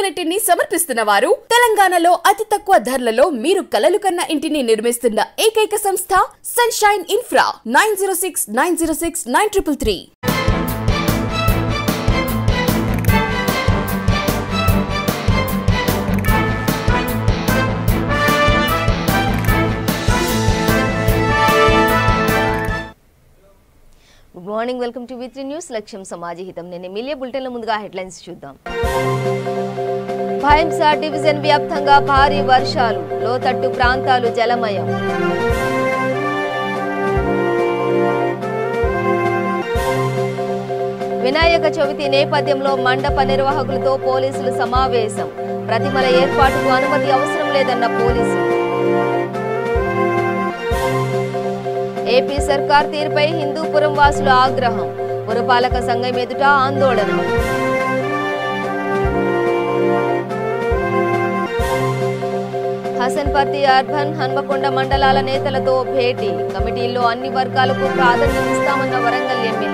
ఆపర్చునిటీని సమర్పిస్తున్న వారు తెలంగాణలో అతి తక్కువ ధరలలో మీరు కలలు కన్న ఇంటిని నిర్మిస్తున్న ఏకైక సంస్థ sunshine infra 9069069333. Good morning, welcome to V3 news. లక్ష్యం సమాజహితం. నేను ఎమ్మెల్యే బులెటిన్ల ముందుగా హెడ్లైన్స్ చూద్దాం. భైంసా డివిజన్ వ్యాప్తంగా భారీ వర్షాలు, లోతట్టు ప్రాంతాలు జలమయం. వినాయక చవితి నేపథ్యంలో మండప నిర్వాహకులతో పోలీసులు సమావేశం. ప్రతిమల ఏర్పాటుకు అనుమతి అవసరం లేదన్న పోలీసులు. ఏపీ సర్కార్ తీరుపై హిందూపురం వాసుల ఆగ్రహం. పురపాలక సంఘం ఎదుట ఆందోళన. హసన్పర్తి అర్బన్ హన్మకొండ మండలాల నేతలతో భేటీ. కమిటీల్లో అన్ని వర్గాలకు ప్రాధాన్యం ఇస్తామన్న వరంగల్ ఎమ్మెల్యే.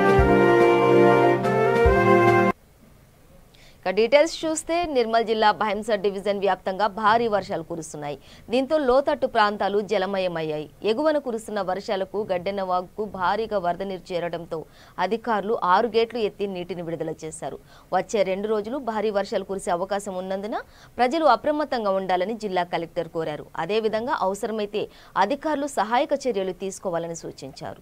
డీటెయిల్స్ చూస్తే నిర్మల్ జిల్లా భైంసా డివిజన్ వ్యాప్తంగా భారీ వర్షాలు కురుస్తున్నాయి. దీంతో లోతట్టు ప్రాంతాలు జలమయమయ్యాయి. ఎగువన కురుస్తున్న వర్షాలకు గడ్డెన్న వాగుకు భారీగా వరద నీరు చేరడంతో అధికారులు 6 గేట్లు ఎత్తి నీటిని విడుదల చేశారు. వచ్చే 2 రోజులు భారీ వర్షాలు కురిసే అవకాశం ఉన్నందున ప్రజలు అప్రమత్తంగా ఉండాలని జిల్లా కలెక్టర్ కోరారు. అదేవిధంగా అవసరమైతే అధికారులు సహాయక చర్యలు తీసుకోవాలని సూచించారు.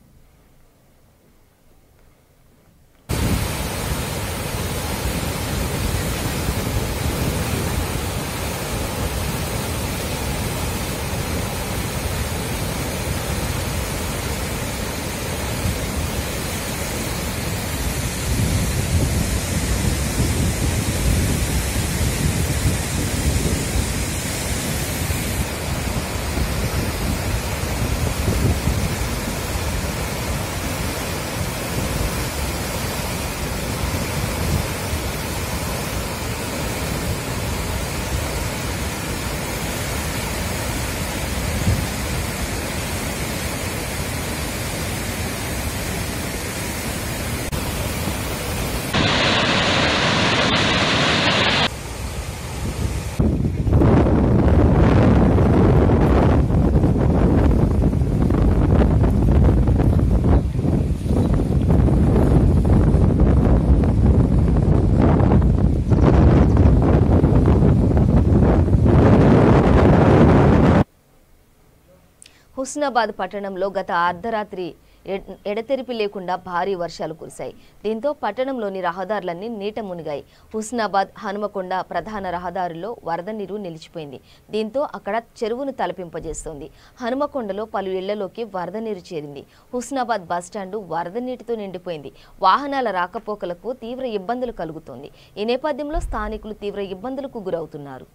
హుస్నాబాద్ పట్టణంలో గత అర్ధరాత్రి ఎడతెరిపి లేకుండా భారీ వర్షాలు కురిశాయి. దీంతో పట్టణంలోని రహదారులన్నీ నీట మునిగాయి. హుస్నాబాద్ హనుమకొండ ప్రధాన రహదారిలో వరద నీరు నిలిచిపోయింది. దీంతో అక్కడ చెరువును తలపింపజేస్తోంది. హనుమకొండలో పలు ఇళ్లలోకి వరద నీరు చేరింది. హుస్నాబాద్ బస్టాండు వరద నీటితో నిండిపోయింది. వాహనాల రాకపోకలకు తీవ్ర ఇబ్బందులు కలుగుతోంది. ఈ నేపథ్యంలో స్థానికులు తీవ్ర ఇబ్బందులకు గురవుతున్నారు.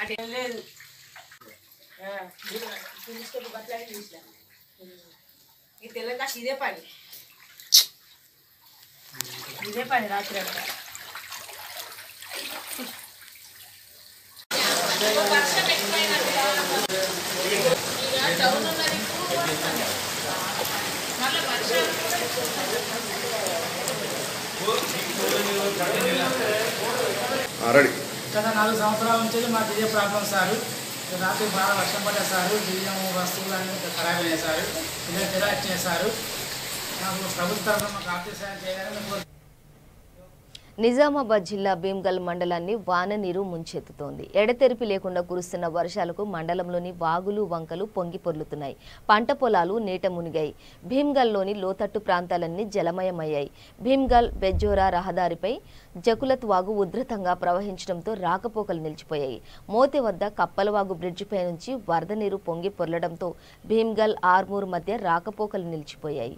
అదేం లేదు తీసుకొని బట్టలు తీసినా ఈ తెలంగాణ ఇదే పని ఇదే పని రాత్రి అంతా. గత 4 సంవత్సరాల నుంచి మాకు ఇదే ప్రాబ్లం సార్. రాత్రి బాగా వర్షం పడ్డా సారు, బియ్యం వస్తువులు అన్నీ ఖరాబ్ అయ్యాయి సారు, ఇలా జిరాక్స్ చేశారు. నాకు ప్రభుత్వ తరఫున మాకు ఆర్థిక సాయం చేయాలని. నిజామాబాద్ జిల్లా భీమ్గల్ మండలాన్ని వాన నీరు ముంచెత్తుతోంది. ఎడతెరిపి లేకుండా కురుస్తున్న వర్షాలకు మండలంలోని వాగులు వంకలు పొంగి పొర్లుతున్నాయి. పంట పొలాలు నీట మునిగాయి. భీమ్గల్లోని లోతట్టు ప్రాంతాలన్నీ జలమయమయ్యాయి. భీమ్గల్ బెజ్జోరా రహదారిపై జకులత్ వాగు ఉధృతంగా ప్రవహించడంతో రాకపోకలు నిలిచిపోయాయి. మోతె వద్ద కప్పలవాగు బ్రిడ్జిపై నుంచి వరద నీరు పొంగి పొర్లడంతో భీమ్గల్ ఆర్మూర్ మధ్య రాకపోకలు నిలిచిపోయాయి.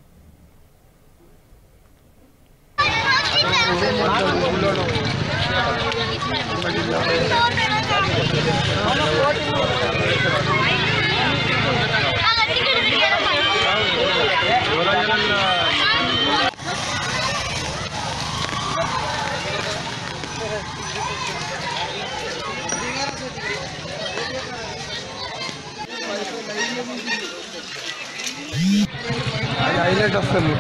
హైలైట్ వస్తుంది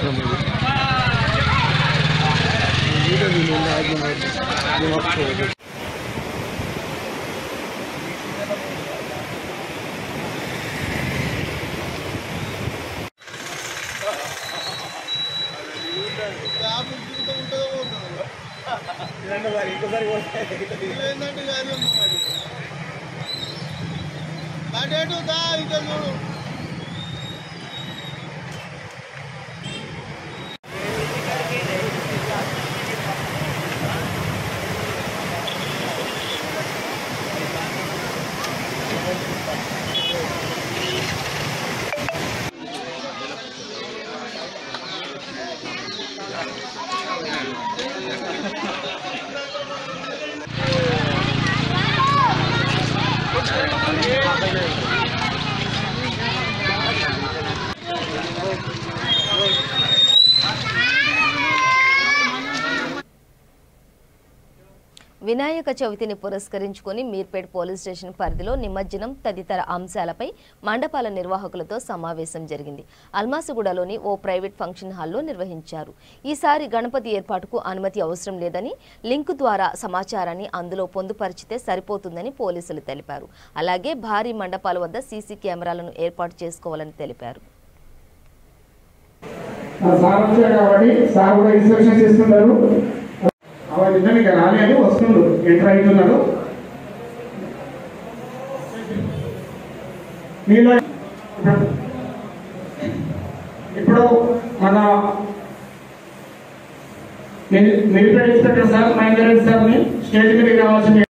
వినాయక చవితిని పురస్కరించుకొని మీర్పేట్ పోలీస్ స్టేషన్ పరిధిలో నిమజ్జనం తదితర అంశాలపై మండపాల నిర్వాహకులతో సమావేశం జరిగింది. అల్మాసుగూడలోని ఓ ప్రైవేట్ ఫంక్షన్ హాల్లో నిర్వహించారు. ఈసారి గణపతి ఏర్పాటుకు అనుమతి అవసరం లేదని, లింకు ద్వారా సమాచారాన్ని అందులో పొందుపరిచితే సరిపోతుందని పోలీసులు తెలిపారు. అలాగే భారీ మండపాల వద్ద సీసీ కెమెరాలను ఏర్పాటు చేసుకోవాలని తెలిపారు. అవన్నీ రాలేదు, వస్తుండు, ఎంటర్ అవుతున్నాడు. మీలో ఇప్పుడు మన military inspector sir Mahender Reddy సార్ని స్టేజ్ మీద రావాల్సింది.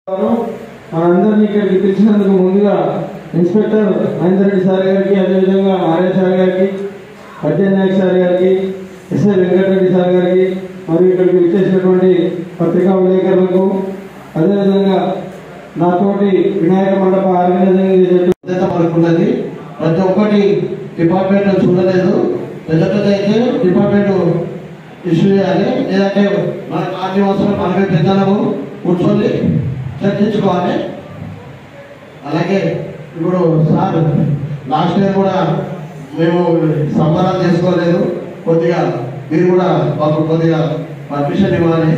మనందరినీ ఇక్కడికి పిలిచినందుకు ముందుగా ఇన్స్పెక్టర్ మహేందర్ రెడ్డి సార్ గారికి, అదేవిధంగా ఆర్య సార్ గారికి, అజయ్ నాయక్ సార్ గారికి, ఎస్ఐ వెంకటరెడ్డి సార్ గారికి, మరియు ఇక్కడికి విచ్చేసినటువంటి పత్రికా విలేకరులకు, అదేవిధంగా నాతోటి వినాయక మండప ఆర్గనైజింగ్ పలుకున్నది. ప్రతి ఒక్కటి డిపార్ట్మెంట్ చూడలేదు. పెద్ద అయితే డిపార్ట్మెంట్ ఇష్యూ చేయాలి, లేదంటే మన కార్యవసరం మనమే పెద్దలకు కూర్చొని చర్చించుకోవాలి. అలాగే ఇప్పుడు సార్ లాస్ట్ ఇయర్ కూడా మేము సంబరాలు చేసుకోలేదు, కొద్దిగా మీరు కూడా మాకు కొద్దిగా పర్మిషన్ ఇవ్వాలి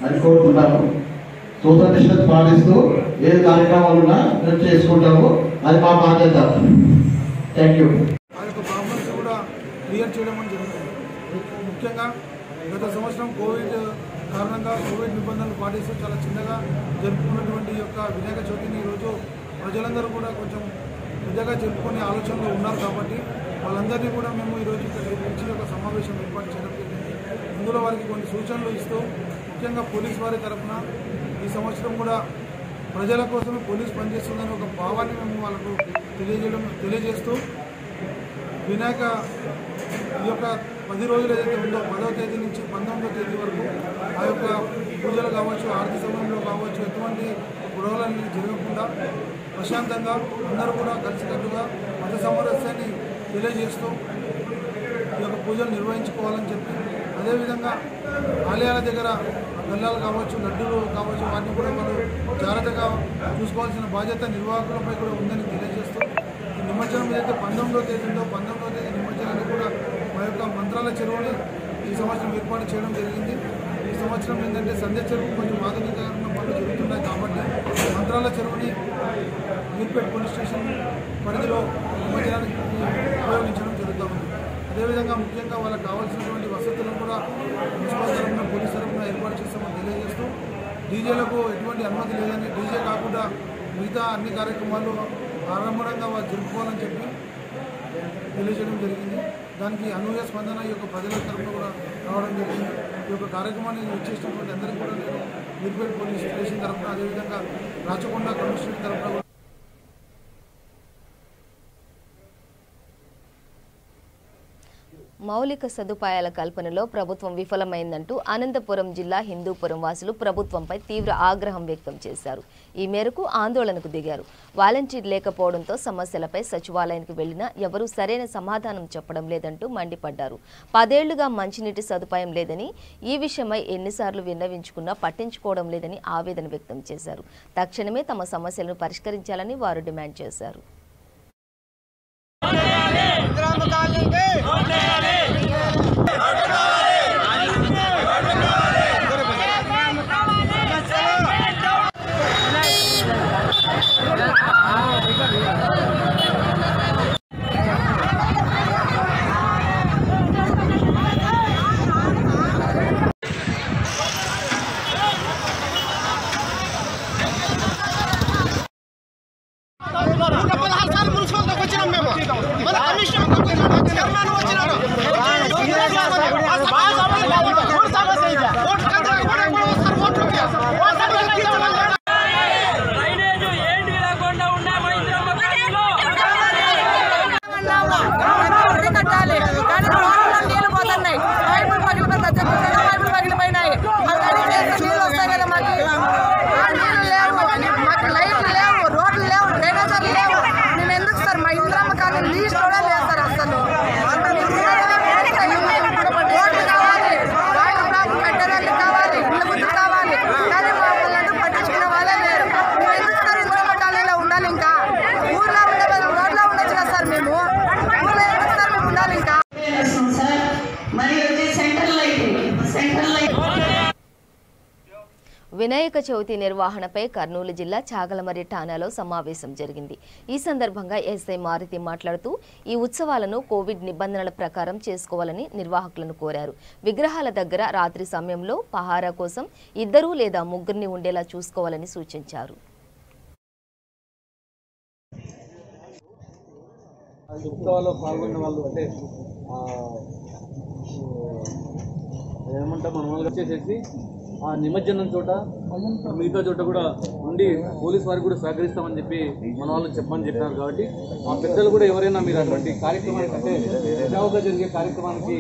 అని కోరుకుంటాము. సోషల్ డిస్టెన్స్ పాటిస్తూ ఏ కార్యక్రమాలు ఉన్నా మేము చేసుకుంటాము, అది మా బాధ్యత. Thank you. ఆ యొక్క ప్రాబ్లమ్స్ కూడా క్లియర్ చేయడం అని జరుగుతుంది. ముఖ్యంగా గత సంవత్సరం కోవిడ్ కారణంగా కోవిడ్ నిబంధనలు పాటిస్తూ చాలా చిన్నగా జరుపుకున్నటువంటి యొక్క వినాయక చవితిని ఈరోజు ప్రజలందరూ కూడా కొంచెం పెద్దగా జరుపుకునే ఆలోచనలో ఉన్నారు. కాబట్టి వాళ్ళందరినీ కూడా మేము ఈరోజు ఇక్కడ యొక్క సమావేశం ఏర్పాటు చేయడం జరిగింది. అందులో వారికి కొన్ని సూచనలు ఇస్తూ, ముఖ్యంగా పోలీస్ వారి తరఫున ఈ సంవత్సరం కూడా ప్రజల కోసమే పోలీస్ పనిచేస్తుందని ఒక భావాన్ని మేము వాళ్ళకు తెలియజేస్తూ వినాయక ఈ యొక్క 10 రోజులు ఏదైతే ఉందో 10వ తేదీ నుంచి 19వ తేదీ వరకు ఆ యొక్క పూజలు కావచ్చు, ఆరతి సమయంలో కావచ్చు, ఎటువంటి గొడవలన్నీ జరగకుండా ప్రశాంతంగా అందరూ కూడా కలిసికట్టుగా మత సామరస్యాన్ని తెలియజేస్తూ ఈ యొక్క పూజలు నిర్వహించుకోవాలని చెప్పి, అదేవిధంగా ఆలయాల దగ్గర గల్లాలు కావచ్చు, లడ్డూలు కావచ్చు, వాటిని కూడా వాళ్ళు జాగ్రత్తగా చూసుకోవాల్సిన బాధ్యత నిర్వాహకులపై కూడా ఉందని తెలియజేస్తూ, ఈ నిమజ్జనం ఏదైతే 19వ తేదీ ఉందో 19వ తేదీ నిమజ్జనాన్ని కూడా మా యొక్క మంత్రాల చెరువుని ఈ సంవత్సరం ఏర్పాటు చేయడం జరిగింది. ఈ సంవత్సరం ఏంటంటే సంధ్య చెరువు కొంచెం ఆధునీకరణ పనులు జరుగుతున్నాయి కాబట్టి మంత్రాల చెరువుని మీర్పేట్ పోలీస్ స్టేషన్ పరిధిలో నిమజ్జనానికి ఉపయోగించడం జరుగుతూ ఉంది. అదేవిధంగా ముఖ్యంగా వాళ్ళకి కావాల్సినటువంటి వసతులను కూడా మున్సిపల్ తరఫున పోలీస్ తరఫున ఏర్పాటు చేస్తామని తెలియజేస్తూ, డీజేలకు ఎటువంటి అనుమతి లేదని, డీజే కాకుండా మిగతా అన్ని కార్యక్రమాలు ఆరంభంగా వాళ్ళు జరుపుకోవాలని చెప్పి తెలియజేయడం జరిగింది. దానికి అనూహ్య స్పందన ఈ యొక్క ప్రజల తరఫున కూడా రావడం జరిగింది. ఈ యొక్క కార్యక్రమాన్ని వచ్చేసినటువంటి అందరికీ కూడా నేను మీర్పేట్ పోలీస్ స్టేషన్ తరఫున, అదేవిధంగా రాచకొండ కమిషనర్ తరఫున మౌలిక సదుపాయాల కల్పనలో ప్రభుత్వం విఫలమైందంటూ అనంతపురం జిల్లా హిందూపురం వాసులు ప్రభుత్వంపై తీవ్ర ఆగ్రహం వ్యక్తం చేశారు. ఈ మేరకు ఆందోళనకు దిగారు. వాలంటీర్ లేకపోవడంతో సమస్యలపై సచివాలయానికి వెళ్లినా ఎవరూ సరైన సమాధానం చెప్పడం లేదంటూ మండిపడ్డారు. 10 ఏళ్లుగా మంచినీటి సదుపాయం లేదని, ఈ విషయమై ఎన్నిసార్లు విన్నవించుకున్నా పట్టించుకోవడం లేదని ఆవేదన వ్యక్తం చేశారు. తక్షణమే తమ సమస్యలను పరిష్కరించాలని వారు డిమాండ్ చేశారు. వినాయక చవితి నిర్వహణపై కర్నూలు జిల్లా చాగలమర్రి ఠాణాలో సమావేశం జరిగింది. ఈ సందర్భంగా ఎస్ఐ మారుతి మాట్లాడుతూ ఈ ఉత్సవాలను కోవిడ్ నిబంధనల ప్రకారం చేసుకోవాలని నిర్వాహకులను కోరారు. విగ్రహాల దగ్గర రాత్రి సమయంలో పహారా కోసం 2 లేదా 3 ఉండేలా చూసుకోవాలని సూచించారు. ఉత్సవాల్లో పాల్గొన్న వాళ్ళు అంటే ఏమంటాం మనమాలుగా వచ్చేసేసి ఆ నిమజ్జనం చోట మిగతా చోట కూడా ఉండి పోలీస్ వారికి కూడా సహకరిస్తామని చెప్పి మన వాళ్ళు చెప్పమని చెప్పినారు. కాబట్టి ఆ పెద్దలు కూడా ఎవరైనా మీరు అటువంటి కార్యక్రమానికి అంటే సేవగా జరిగే కార్యక్రమానికి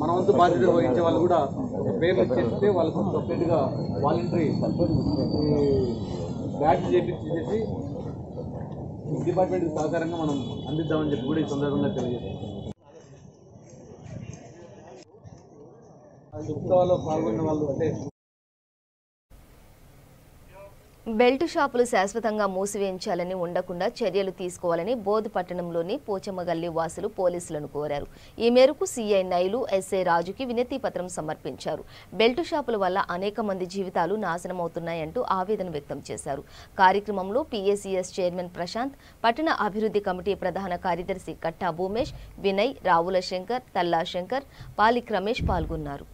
మన వంతు బాధ్యత వహించే వాళ్ళు కూడా పేర్లు చేస్తే వాళ్ళకు సపరేట్గా వాలంటరీ బ్యాచ్ చేపించేసి డిపార్ట్మెంట్కి సహకారంగా మనం అందిద్దామని చెప్పి కూడా ఈ సందర్భంగా తెలియజేస్తాం. ఉత్సవాల్లో పాల్గొన్న వాళ్ళు అంటే బెల్ట్ షాపులు శాశ్వతంగా మూసివేయించాలని ఉండకుండా చర్యలు తీసుకోవాలని బోధ్ పట్టణంలోని పోచమ్మగల్లి వాసులు పోలీసులను కోరారు. ఈ మేరకు సిఐ నైలు, ఎస్ఐ రాజుకి వినతి పత్రం సమర్పించారు. బెల్ట్ షాపుల వల్ల అనేక మంది జీవితాలు నాశనమవుతున్నాయంటూ ఆవేదన వ్యక్తం చేశారు. కార్యక్రమంలో పిఎసిఎస్ చైర్మన్ ప్రశాంత్, పట్టణ అభివృద్ధి కమిటీ ప్రధాన కార్యదర్శి కట్టా భూమేష్, వినయ్, రావుల శంకర్, తల్లా శంకర్, పాలిక్ రమేష్ పాల్గొన్నారు.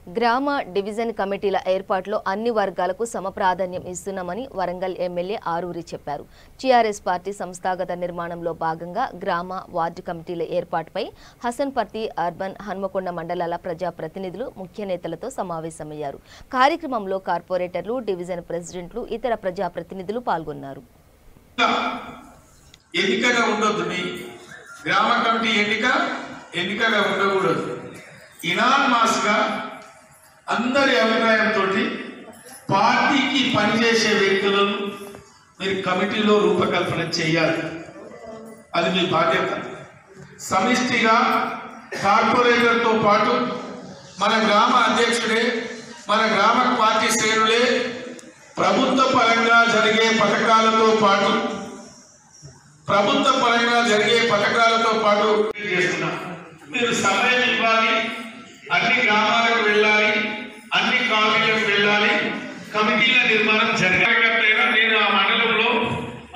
గ్రామ డివిజన్ కమిటీల ఏర్పాటులో అన్ని వర్గాలకు సమప్రాధాన్యం ఇస్తున్నామని వరంగల్ ఎమ్మెల్యే ఆరూరి చెప్పారు. టీఆర్ఎస్ పార్టీ సంస్థాగత నిర్మాణంలో భాగంగా గ్రామ వార్డు కమిటీల ఏర్పాటుపై హసన్పర్తి, అర్బన్, హన్మకొండ మండలాల ప్రజాప్రతినిధులు, ముఖ్య నేతలతో సమావేశమయ్యారు. కార్యక్రమంలో కార్పొరేటర్లు, డివిజన్ ప్రెసిడెంట్లు, ఇతర ప్రజాప్రతినిధులు పాల్గొన్నారు. ఎన్నికగా ఉండొద్దు, గ్రామ కమిటీ ఎన్నికగా ఉండకూడదు. ఇనాన్మాస్గా అందరి అభిప్రాయంతో పార్టీకి పనిచేసే వ్యక్తులను మీరు కమిటీలో రూపకల్పన చేయాలి. అది మీ బాధ్యత. సమిష్టిగా కార్పొరేటర్తో పాటు మన గ్రామ అధ్యక్షుడే, మన గ్రామ పార్టీ శ్రేణులే ప్రభుత్వ పరంగా జరిగే పథకాలతో పాటు చేస్తున్నాం. మీరు సమయం ఇవ్వాలి, అన్ని గ్రామాలకు వెళ్ళాలి, అన్ని కాలనీలకు వెళ్ళాలి, కమిటీల నిర్మాణం జరగకపోయినా నేను ఆ మండలంలో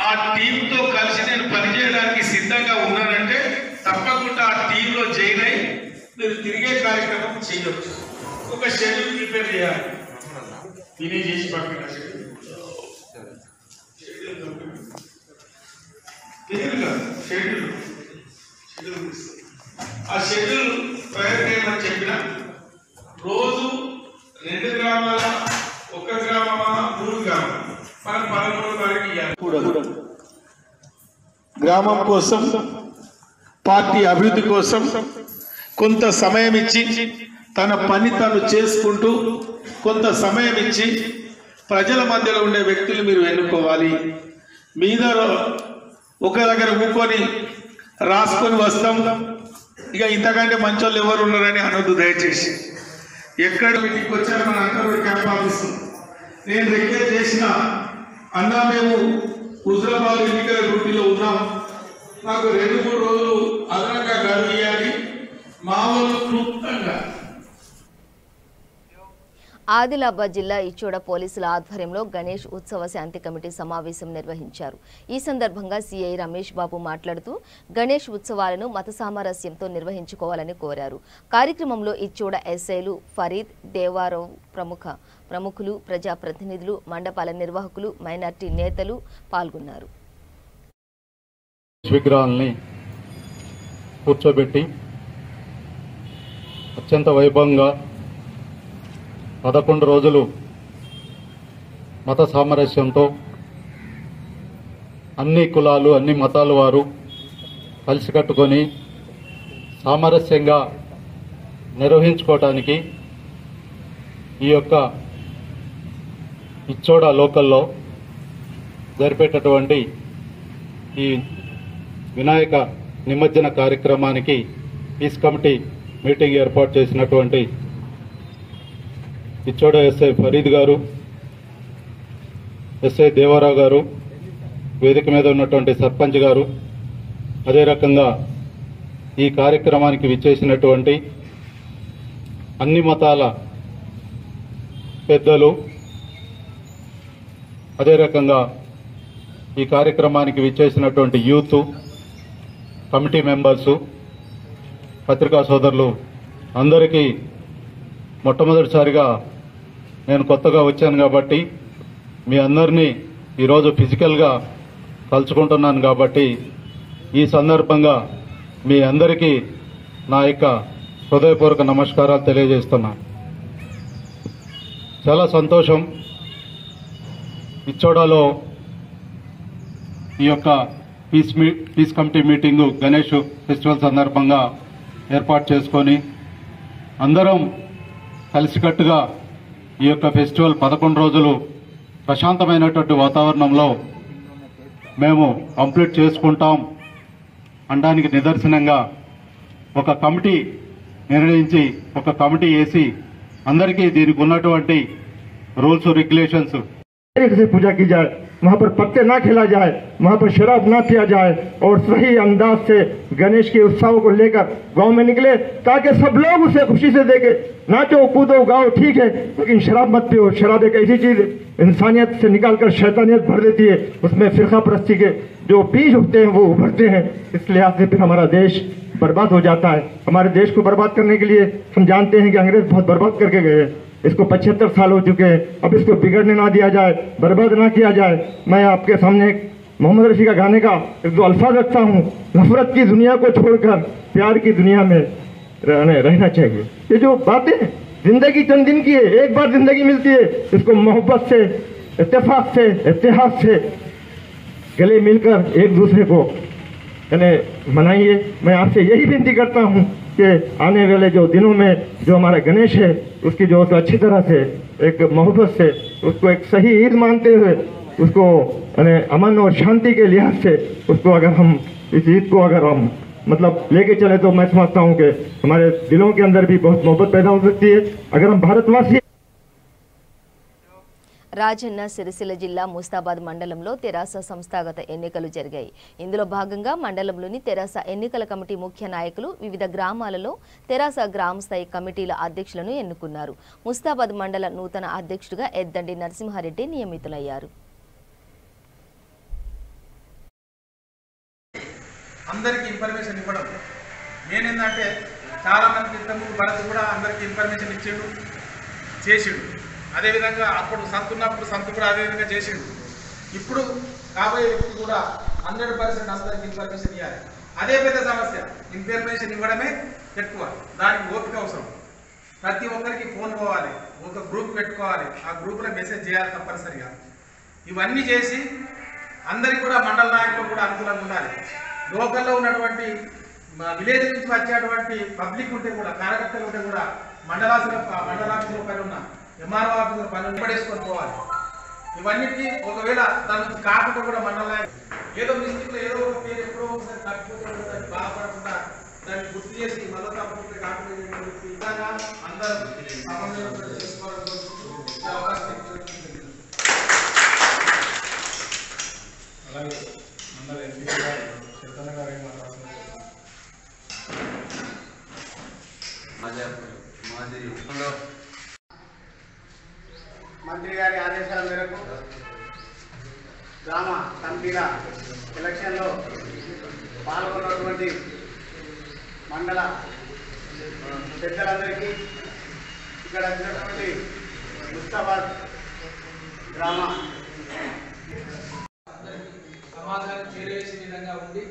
ఆ టీంతో కలిసి నేను పనిచేయడానికి సిద్ధంగా ఉన్నానంటే తప్పకుండా ఆ టీంలో జాయిన్ అయి మీరు తిరిగే కార్యక్రమం చేయవచ్చు. ఒక షెడ్యూల్ ప్రిపేర్ చేయాలి. ఇది చేసి పక్కన షెడ్యూల్ ఆ షెడ్యూల్ ప్రయత్నం చెప్పిన రోజు 2 గ్రామాల, 1 గ్రామమా, 3 గ్రామాలు మనం 13వ తారీఖు ఇవ్వాలి. గ్రామం కోసం, పార్టీ అభివృద్ధి కోసం కొంత సమయం ఇచ్చి తన పని తను చేసుకుంటూ కొంత సమయం ఇచ్చి ప్రజల మధ్యలో ఉండే వ్యక్తులు మీరు ఎన్నుకోవాలి. మీద ఒక దగ్గర కూకొని రాసుకొని వస్తాం, ఇక ఇంతకంటే మంచోళ్ళు ఎవరు ఉన్నారని అనొద్దు దయచేసి. ఎక్కడ మీటింగ్కి వచ్చారు మన అందరూ క్యాంప్ ఆఫీస్. నేను రిక్వెస్ట్ చేసిన అన్నా, మేము హుజరాబాద్ ఎన్నికల డ్యూటీలో ఉన్నాం, నాకు 2-3 రోజులు అదనంగా గడువు ఇవ్వాలి. మా వాళ్ళు క్లుప్తంగా ఆదిలాబాద్ జిల్లా ఇచ్చోడ పోలీసుల ఆధ్వర్యంలో గణేష్ ఉత్సవ శాంతి కమిటీ సమావేశం నిర్వహించారు. ఈ సందర్భంగా సిఐ రమేష్ బాబు మాట్లాడుతూ గణేష్ ఉత్సవాలను మత సామరస్యంతో నిర్వహించుకోవాలని కోరారు. కార్యక్రమంలో ఇచ్చోడ ఎస్ఐలు ఫరీద్, దేవారావు ప్రముఖులు, ప్రజాప్రతినిధులు, మండపాల నిర్వాహకులు, మైనార్టీ నేతలు పాల్గొన్నారు. విగ్రహాలని కూర్చోబెట్టి అత్యంత వైభవంగా 11 రోజులు మత సామరస్యంతో అన్ని కులాలు, అన్ని మతాల వారు కలిసికట్టుకొని సామరస్యంగా నిర్వహించుకోవటానికి ఈ యొక్క ఇచ్చోడ లోకల్లో జరిపేటటువంటి ఈ వినాయక నిమజ్జన కార్యక్రమానికి పీస్ కమిటీ మీటింగ్ ఏర్పాటు చేసినటువంటి ఇచ్చోడ ఎస్ఐ ఫరీద్ గారు, ఎస్ఐ దేవారావు గారు, వేదిక మీద ఉన్నటువంటి సర్పంచ్ గారు, అదే రకంగా ఈ కార్యక్రమానికి విచ్చేసినటువంటి అన్ని మతాల పెద్దలు, అదే రకంగా ఈ కార్యక్రమానికి విచ్చేసినటువంటి యూత్ కమిటీ మెంబర్సు, పత్రికా సోదరులు అందరికీ మొట్టమొదటిసారిగా నేను కొత్తగా వచ్చాను కాబట్టి మీ అందరినీ ఈరోజు ఫిజికల్గా కలుసుకుంటున్నాను కాబట్టి ఈ సందర్భంగా మీ అందరికీ నా యొక్క హృదయపూర్వక నమస్కారాలు తెలియజేస్తున్నాను. చాలా సంతోషం. ఇచ్చోడలో ఈ యొక్క peace committee meeting Ganesh festival సందర్భంగా ఏర్పాటు చేసుకొని అందరం కలిసికట్టుగా ఈ యొక్క ఫెస్టివల్ 11 రోజులు ప్రశాంతమైనటువంటి వాతావరణంలో మేము కంప్లీట్ చేసుకుంటాం అనడానికి నిదర్శనంగా ఒక కమిటీ నిర్ణయించి, ఒక కమిటీ వేసి అందరికీ దీనికి ఉన్నటువంటి रूल्स और रेगुलेशंस तरीके से पूजा की जाए। वहाँ पर पत्ते ना खिला जाए, वहाँ पर शराब ना पिया जाए और सही अंदाज से गणेश के उत्सव को लेकर गांव में निकले ताकि सब लोग उसे खुशी से देखें। नाचो कूदो गाओ ठीक है, लेकिन शराब मत पियो। शराब एक ऐसी चीज इंसानियत से निकालकर शैतानियत भर देती है, उसमें फिरका परस्ती के जो बीज उगते हैं वो उभरते हैं। इस लिहाज से फिर हमारा देश बर्बाद हो जाता है। हमारे देश को बर्बाद करने के लिए हम जानते हैं कि अंग्रेज बहुत बर्बाद करके गए। इसको 75 साल हो चुके हैं, अब इसको बिगड़ने ना दिया जाए, बर्बाद ना किया जाए। मैं आपके सामने मोहम्मद रफी का गाने का एक दो अल्फाज रखता हूँ। नफरत की दुनिया को छोड़कर प्यार की दुनिया में रहना चाहिए। ये जो बातें जिंदगी चंद दिन की है, एक बार जिंदगी मिलती है, इसको मोहब्बत से, इत्तेफाक से, इत्तेहाद से गले मिलकर एक दूसरे को मनाइए। मैं आपसे यही विनती करता हूँ कि आने वाले जो दिनों में जो हमारा गणेश है उसकी जो अच्छी तरह से एक मोहब्बत से उसको एक सही ईद मानते हुए उसको अमन और शांति के लिहाज से उसको अगर हम इस ईद को अगर हम मतलब लेके चले तो मैं समझता हूँ कि हमारे दिलों के अंदर भी बहुत मोहब्बत पैदा हो सकती है। अगर हम भारतवासी రాజన్న సిరిసిల్ల జిల్లా ముస్తాబాద్ మండలంలో తెరాస సంస్థాగత ఎన్నికలు జరిగాయి. ఇందులో భాగంగా మండలంలోని తెరాస ఎన్నికల కమిటీ ముఖ్య నాయకులు వివిధ గ్రామాలలో తెరాస గ్రామ స్థాయి కమిటీల అధ్యక్షులను ఎన్నుకున్నారు. ముస్తాబాద్ మండల నూతన అధ్యక్షుడిగా ఎద్దండి నరసింహారెడ్డి నియమితులయ్యారు. అందరికీ ఇన్ఫర్మేషన్ ఇవ్వడం నేనేందంటే చాలా మంది ఇంతకుముందు భరత్ కూడా అందరికీ ఇన్ఫర్మేషన్ ఇచ్చిండు చేసిండు. అదేవిధంగా అప్పుడు సంత్ ఉన్నప్పుడు సంత్ కూడా అదేవిధంగా చేసిండు. ఇప్పుడు కాబోయే వ్యక్తి కూడా 100% అందరికి ఇన్ఫర్మేషన్ ఇవ్వాలి. అదే పెద్ద సమస్య. ఇన్ఫర్మేషన్ ఇవ్వడమే ఎక్కువ, దానికి ఓపిక అవసరం. ప్రతి ఒక్కరికి ఫోన్ పోవాలి, ఒక గ్రూప్ పెట్టుకోవాలి, ఆ గ్రూప్లో మెసేజ్ చేయాలి తప్పనిసరిగా. ఇవన్నీ చేసి అందరికి కూడా మండల నాయకులు కూడా అనుకూలంగా ఉండాలి. లోకల్లో ఉన్నటువంటి విలేజ్ నుంచి వచ్చేటువంటి పబ్లిక్ ఉంటే కూడా కార్యకర్తలు ఉంటే కూడా మండలాఫీసులో పని ఉన్న ఎంఆర్ఓ ఆఫీసులో పని పడేసుకొని పోవాలి. ఇవన్నిటికీ ఒకవేళ దాని నుంచి కాకుండా కూడా మండల ఏదో మిస్టేక్లో ఏదో ఒక పేరు ఎప్పుడో ఒకసారి తప్పిపోతే దాన్ని బాధపడకుండా దాన్ని గుర్తు చేసి మళ్ళీ తప్పుకుంటే కాకుండా విధంగా అందరూ సమన్వయంతో చేసుకోవాలని అవకాశం. అలాగే మండల ఎంపీ గారు చైతన్య గారు మంత్రి గారి ఆదేశాల మేరకు గ్రామ కమిటీల ఎలక్షన్లో పాల్గొన్నటువంటి మండల పెద్దలందరికీ, ఇక్కడ వచ్చినటువంటి ముస్తాబాద్ గ్రామ సమాచారం చేరవేసే విధంగా ఉండి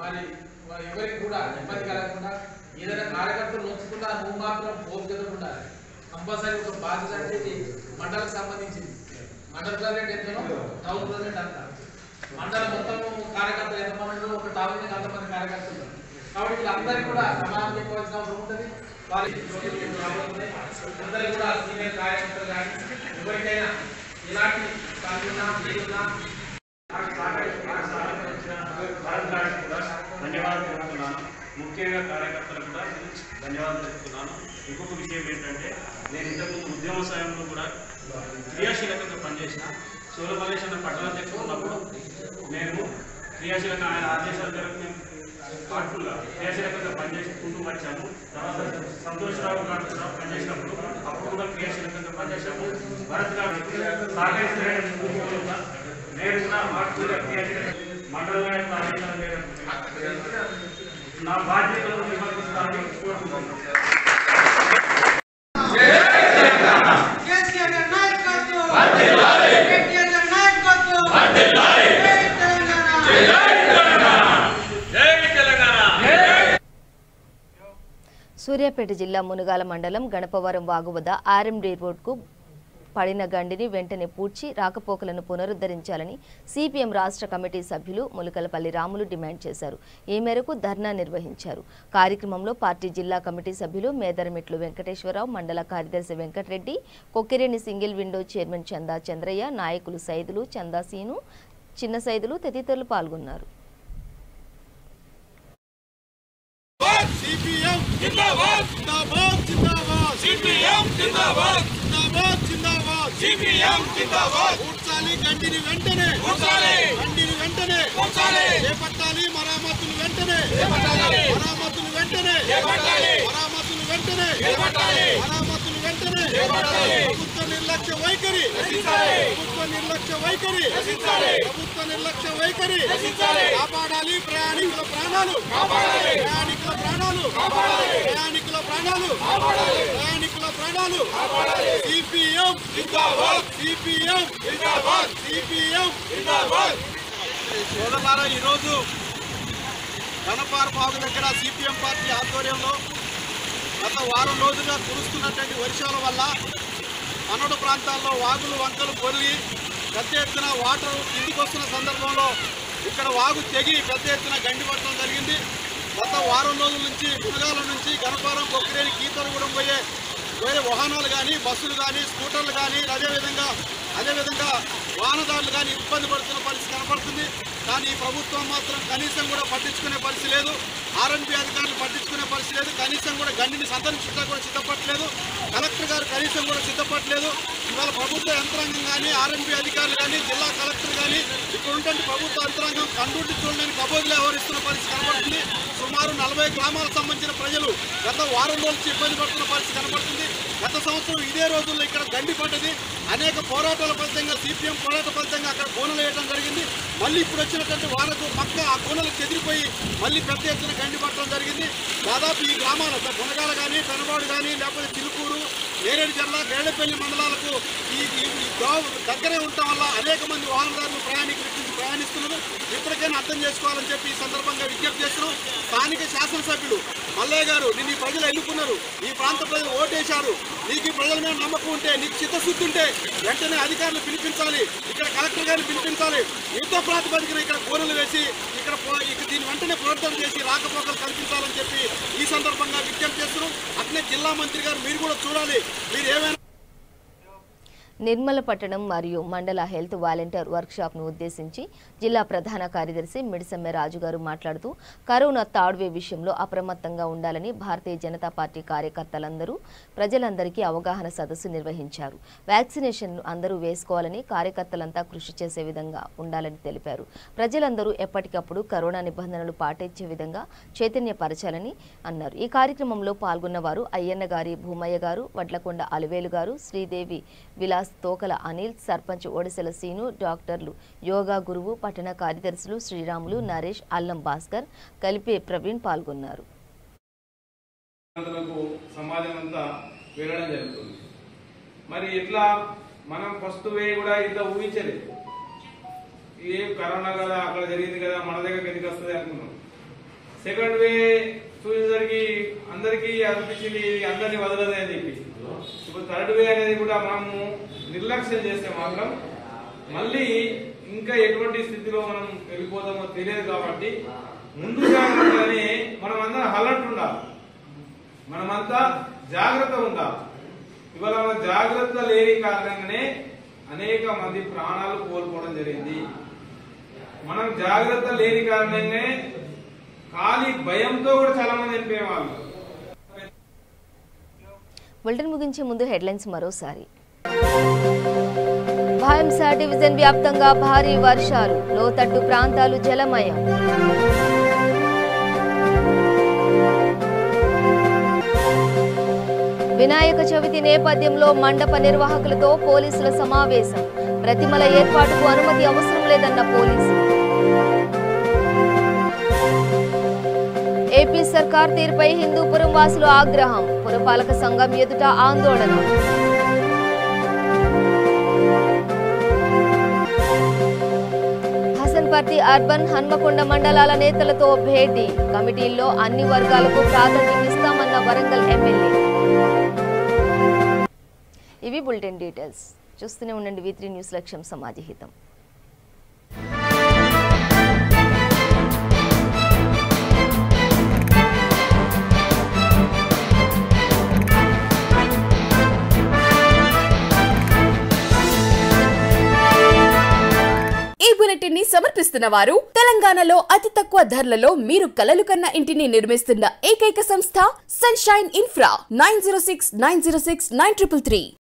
మరి ఎవరికి కూడా ఇబ్బంది కలగకుండా ఏదైనా కార్యకర్తలు నొచ్చుకుంటా నువ్వు మాత్రం పోపు కదకుండా కంపల్సరీ ఒక బాధ్యత అంటే మండలకు సంబంధించింది. మండల ప్రెసిడెంట్ ఎంతనో టౌన్ ప్రెసిడెంట్ అంత మండలం మొత్తం కార్యకర్తలు ఎంతమంది ఒక టౌన్ నుంచి అంతమంది కార్యకర్తలు కాబట్టి వీళ్ళందరికీ కూడా సమానం చెప్పవలసిన అవసరం ఉంటుంది. వాళ్ళకి అందరికీ కూడా సీనియర్ కార్యకర్తలు కానీ ఎవరికైనా ఎలాంటి పనులున్నా ఏదున్నా ధన్యవాదాలు చెప్తున్నాను. ముఖ్యంగా కార్యకర్తలకు కూడా ధన్యవాదాలు చెప్తున్నాను. ఇంకొక విషయం ఏంటంటే నేను ఇంతకుముందు ఉద్యమ సమయంలో కూడా క్రియాశీలకంగా పనిచేసిన. సోలమలేశ్వర పట్టణాధ్యక్షుడు ఉన్నప్పుడు మేము క్రియాశీలక ఆయన ఆదేశాల మేరకు మేము హార్ట్ఫుల్గా క్రియాశీలకంగా పనిచేసుకుంటూ వచ్చాము. తర్వాత సంతోషరావు గారు కూడా పనిచేసినప్పుడు అప్పుడు కూడా క్రియాశీలకంగా పనిచేసాము. భరత్ గారు సహకరిస్తున్నారని నేను కూడా హార్ట్ఫుల్గా క్రియాశీలక మండల ఆదేశాల మేరకు నా బాధ్యతలను నిర్వర్తిస్తానని కోరుకుంటున్నాను. సూర్యాపేట జిల్లా మునుగాల మండలం గణపవరం వాగు వద్ద ఆర్ఎండి రోడ్కు పడిన గండిని వెంటనే పూడ్చి రాకపోకలను పునరుద్ధరించాలని సిపిఎం రాష్ట్ర కమిటీ సభ్యులు ములకలపల్లి రాములు డిమాండ్ చేశారు. ఈ మేరకు ధర్నా నిర్వహించారు. కార్యక్రమంలో పార్టీ జిల్లా కమిటీ సభ్యులు మేదరమిట్లు వెంకటేశ్వరరావు, మండల కార్యదర్శి వెంకటరెడ్డి, కొక్కిరేని సింగిల్ విండో చైర్మన్ చందా చంద్రయ్య, నాయకులు సైదులు, చందా సీను, చిన్న సైదులు తదితరులు పాల్గొన్నారు. CPM जिंदाबाद, CPM जिंदाबाद, CPM जिंदाबाद, గండిని వెంటనే చేపట్టాలి మరామతులు వెంటనే ప్రభుత్వ నిర్లక్ష్య వైఖరి కాపాడాలి ప్రయాణికుల ప్రాణాలు సిపిఎం సోదరులారా, ఈరోజు గణపారపాగు దగ్గర సిపిఎం పార్టీ ఆధ్వర్యంలో గత వారం రోజులుగా కురుస్తున్నటువంటి వర్షాల వల్ల కన్నడ ప్రాంతాల్లో వాగులు వంకలు పొర్లి పెద్ద ఎత్తున వాటర్ కిందికి వస్తున్న సందర్భంలో ఇక్కడ వాగు తెగి పెద్ద ఎత్తున గండిపట్టడం జరిగింది. గత వారం రోజుల నుంచి మునగాల నుంచి గణపారం బొక్కిరేని కీతరగూడెం పోయే వాహనాలు కానీ బస్సులు కానీ స్కూటర్లు కానీ అదేవిధంగా వాహనదారులు కానీ ఇబ్బంది పడుతున్న పరిస్థితి కనపడుతుంది. కానీ ఈ ప్రభుత్వం మాత్రం కనీసం కూడా పట్టించుకునే పరిస్థితి లేదు. ఆర్ఎన్బి అధికారులు పట్టించుకునే పరిస్థితి లేదు. కనీసం కూడా గండిని సందర్శించడానికి కూడా సిద్ధపడలేదు. కలెక్టర్ గారు కనీసం కూడా సిద్ధపడలేదు. ఇవాళ ప్రభుత్వ యంత్రాంగం కానీ ఆర్ఎన్బి అధికారులు కానీ జిల్లా కలెక్టర్ కానీ ఇక్కడ ఉన్నటువంటి ప్రభుత్వ యంత్రాంగం కండుంటి చూడడానికి కబోదులు వ్యవహరిస్తున్న పరిస్థితి కనపడుతుంది. సుమారు 40 గ్రామాలకు సంబంధించిన ప్రజలు గత వారం రోజుల ఇబ్బంది పడుతున్న పరిస్థితి కనపడుతుంది. గత సంవత్సరం ఇదే రోజుల్లో ఇక్కడ గండి పడ్డది. అనేక పోరాటాల ఫలితంగా సిపిఎం పోరాట ఫలితంగా అక్కడ కోనలు వేయడం జరిగింది. మళ్ళీ ఇప్పుడు వచ్చినటువంటి వారకు పక్క ఆ కోనలు చెదిరిపోయి మళ్ళీ పెద్ద ఎత్తున గండి పట్టడం జరిగింది. దాదాపు ఈ గ్రామాలు మునగాల కానీ పెనబాడు కానీ లేకపోతే తిరుపూరు నేరేడు జిల్లా గేళ్లపల్లి మండలాలకు ఈ దగ్గరే ఉండటం వల్ల అనేక మంది వాహనదారులు ప్రయాణిస్తున్నారు. ఇప్పటికైనా అర్థం చేసుకోవాలని చెప్పి ఈ సందర్భంగా విజ్ఞప్తి చేస్తున్నాం. స్థానిక శాసనసభ్యులు మల్లయ్య గారు, నిన్ను ఈ ప్రజలు ఎన్నుకున్నారు, ఈ ప్రాంత ప్రజలు ఓటేశారు, నీకు ఈ ప్రజల మీద నమ్మకం ఉంటే, నీకు చిత్తశుద్ధి ఉంటే వెంటనే అధికారులు పిలిపించాలి, ఇక్కడ కలెక్టర్ గారిని పిలిపించాలి, యుద్ధ ప్రాతిపదికన ఇక్కడ కోనలు వేసి ఇక్కడ దీని వెంటనే పునరుద్ధరణ చేసి రాకపోకలు కల్పించాలని చెప్పి ఈ సందర్భంగా విజ్ఞప్తి చేస్తున్నాం. అట్లే జిల్లా మంత్రి గారు మీరు కూడా చూడాలి, మీరు ఏమైనా నిర్మల పట్టణం మరియు మండల హెల్త్ వాలంటీర్ వర్క్షాప్ను ఉద్దేశించి జిల్లా ప్రధాన కార్యదర్శి మిడిసమ్మె రాజు గారు మాట్లాడుతూ కరోనా థర్డ్ వేవ్ విషయంలో అప్రమత్తంగా ఉండాలని భారతీయ జనతా పార్టీ కార్యకర్తలందరూ ప్రజలందరికీ అవగాహన సదస్సు నిర్వహించారు. వ్యాక్సినేషన్ అందరూ వేసుకోవాలని, కార్యకర్తలంతా కృషి చేసే విధంగా ఉండాలని తెలిపారు. ప్రజలందరూ ఎప్పటికప్పుడు కరోనా నిబంధనలు పాటించే విధంగా చైతన్యపరచాలని అన్నారు. ఈ కార్యక్రమంలో పాల్గొన్న వారు అయ్యన్న గారి భూమయ్య గారు, వడ్లకొండ అలివేలు గారు, శ్రీదేవి విలాస్, తోకల అనిల్, సర్పంచ్ ఓడిసెల సీను, డాక్టర్లు, యోగా గురువు, పట్టణ కార్యదర్శులు శ్రీరాములు, నరేష్, అల్లం భాస్కర్, కలిపే ప్రవీణ్ పాల్గొన్నారు. సమాజం అంతా వెళ్ళడం జరుగుతుంది. మరి ఇట్లా మనం ఫస్ట్ వే కూడా ఇట్లా ఊహించలేదు. ఏ కరోనా కదా అక్కడ జరిగింది కదా మన దగ్గరికి ఎందుకు వస్తుంది అనుకున్నాం. సెకండ్ వే చూసేసరికి అందరికీ అనిపించింది అందరినీ వదలదే అని చెప్పి. ఇప్పుడు థర్డ్ వే అనేది కూడా మనము నిర్లక్ష్యం చేస్తే మాత్రం మళ్ళీ ఇంకా ఎటువంటి స్థితిలో మనం వెళ్ళిపోతామో తెలియదు. కాబట్టి ముందు జాగ్రత్తగానే మనం అందరం అలర్ట్ ఉండాలి, మనమంతా జాగ్రత్త ఉండాలి. ఇవాళ మన జాగ్రత్త లేని కారణంగానే అనేక మంది ప్రాణాలు కోల్పోవడం జరిగింది. మనం జాగ్రత్త లేని కారణంగానే ఖాళీ భయంతో కూడా చాలా మంది చనిపోయేవాళ్ళు. బులెటిన్ ముగించే ముందు హెడ్లైన్స్ మరోసారి. భాయంస డివిజన్ వ్యాప్తంగా భారీ వర్షాలు, లోతట్టు ప్రాంతాలు జలమయం. వినాయక చవితి నేపథ్యంలో మండప నిర్వాహకులతో పోలీసుల సమావేశం. ప్రతిమల ఏర్పాటుకు అనుమతి అవసరం లేదన్న పోలీసులు. ఏపీ సర్కార్ తీరుపై హిందూపురం వాసులు ఆగ్రహం, పురపాలక సంఘం ఎదుట ఆందోళన. హసన్పర్తి అర్బన్, హన్మకొండ మండలాల నేతలతో భేటీ. కమిటీల్లో అన్ని వర్గాలకు ప్రాధాన్యం ఇస్తామన్న వరంగల్ ఎమ్మెల్యే. ఇవి బులెటిన్ డీటెయిల్స్. చూస్తూనే ఉండండి V3 న్యూస్, లక్ష్యం సమాజహితం. బులెటిన్ ని సమర్పిస్తున్న వారు తెలంగాణలో అతి తక్కువ ధరలలో మీరు కలలు కన్న ఇంటిని నిర్మిస్తున్న ఏకైక సంస్థ సన్షైన్ ఇన్ఫ్రా 9069069333.